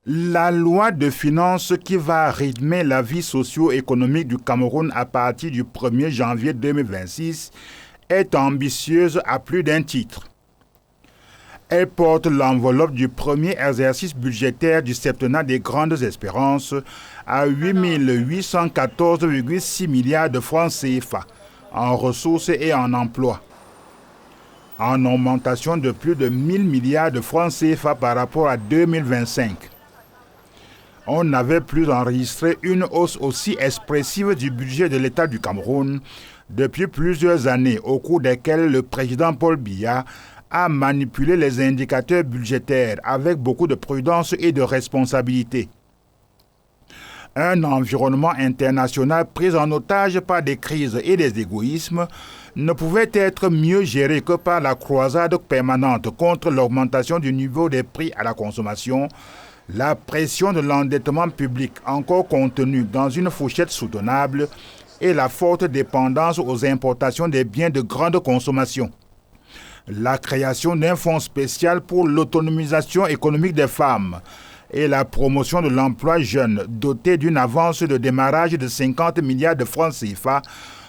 La loi de finances qui va rythmer la vie socio-économique du Cameroun à partir du 1er janvier 2026 est ambitieuse à plus d'un titre. Elle porte l'enveloppe du premier exercice budgétaire du septennat des grandes espérances à 8 814,6 milliards de francs CFA en ressources et en emplois, en augmentation de plus de 1000 milliards de francs CFA par rapport à 2025. On n'avait plus enregistré une hausse aussi expressive du budget de l'État du Cameroun depuis plusieurs années, au cours desquelles le président Paul Biya a manipulé les indicateurs budgétaires avec beaucoup de prudence et de responsabilité. Un environnement international pris en otage par des crises et des égoïsmes ne pouvait être mieux géré que par la croisade permanente contre l'augmentation du niveau des prix à la consommation, la pression de l'endettement public encore contenu dans une fourchette soutenable et la forte dépendance aux importations des biens de grande consommation. La création d'un fonds spécial pour l'autonomisation économique des femmes et la promotion de l'emploi jeune doté d'une avance de démarrage de 50 milliards de francs CFA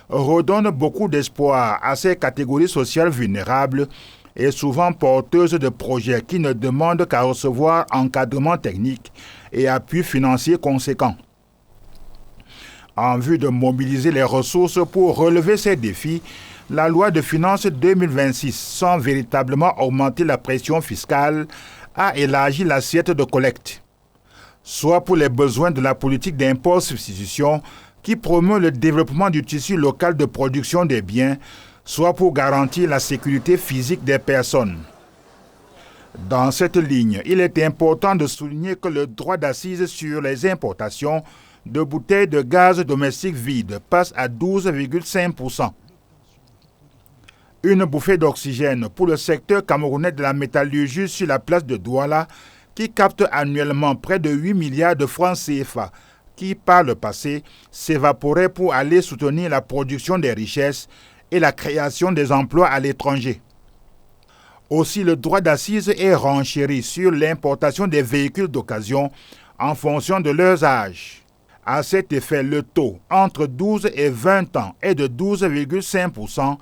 redonne beaucoup d'espoir à ces catégories sociales vulnérables et souvent porteuses de projets qui ne demandent qu'à recevoir encadrement technique et appui financier conséquent. En vue de mobiliser les ressources pour relever ces défis, la loi de finances 2026, sans véritablement augmenter la pression fiscale, a élargi l'assiette de collecte, soit pour les besoins de la politique d'impôt-substitution qui promeut le développement du tissu local de production des biens, soit pour garantir la sécurité physique des personnes. Dans cette ligne, il est important de souligner que le droit d'accise sur les importations de bouteilles de gaz domestique vides passe à 12,5%. Une bouffée d'oxygène pour le secteur camerounais de la métallurgie sur la place de Douala, qui capte annuellement près de 8 milliards de francs CFA, qui par le passé s'évaporait pour aller soutenir la production des richesses et la création des emplois à l'étranger. Aussi, le droit d'accise est renchéri sur l'importation des véhicules d'occasion en fonction de leurs âges. À cet effet, le taux entre 12 et 20 ans est de 12,5%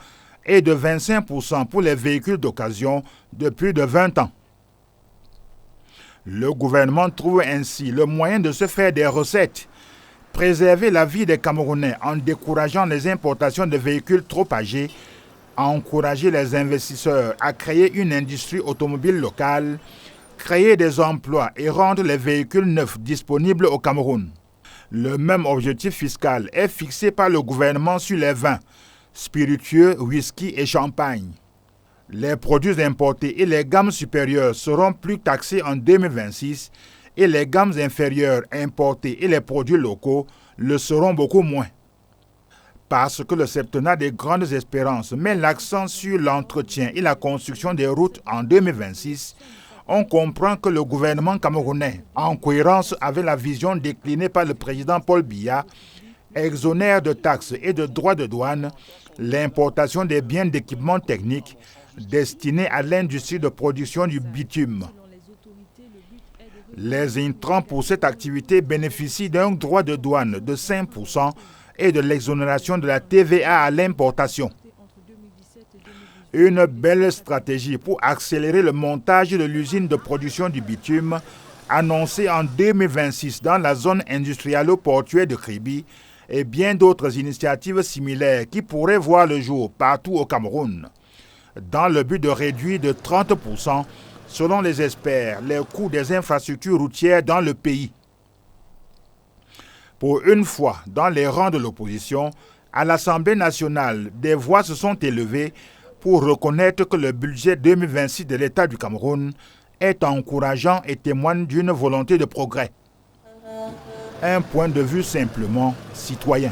et de 25% pour les véhicules d'occasion de plus de 20 ans. Le gouvernement trouve ainsi le moyen de se faire des recettes, préserver la vie des Camerounais en décourageant les importations de véhicules trop âgés, encourager les investisseurs à créer une industrie automobile locale, créer des emplois et rendre les véhicules neufs disponibles au Cameroun. Le même objectif fiscal est fixé par le gouvernement sur les vins, spiritueux, whisky et champagne. Les produits importés et les gammes supérieures seront plus taxés en 2026 et les gammes inférieures importées et les produits locaux le seront beaucoup moins. Parce que le septennat des grandes espérances met l'accent sur l'entretien et la construction des routes en 2026, on comprend que le gouvernement camerounais, en cohérence avec la vision déclinée par le président Paul Biya, exonère de taxes et de droits de douane l'importation des biens d'équipement technique destinés à l'industrie de production du bitume. Les intrants pour cette activité bénéficient d'un droit de douane de 5% et de l'exonération de la TVA à l'importation. Une belle stratégie pour accélérer le montage de l'usine de production du bitume annoncée en 2026 dans la zone industrielle-portuaire de Kribi et bien d'autres initiatives similaires qui pourraient voir le jour partout au Cameroun, dans le but de réduire de 30%, selon les experts, les coûts des infrastructures routières dans le pays. Pour une fois, dans les rangs de l'opposition, à l'Assemblée nationale, des voix se sont élevées pour reconnaître que le budget 2026 de l'État du Cameroun est encourageant et témoigne d'une volonté de progrès. Un point de vue simplement citoyen.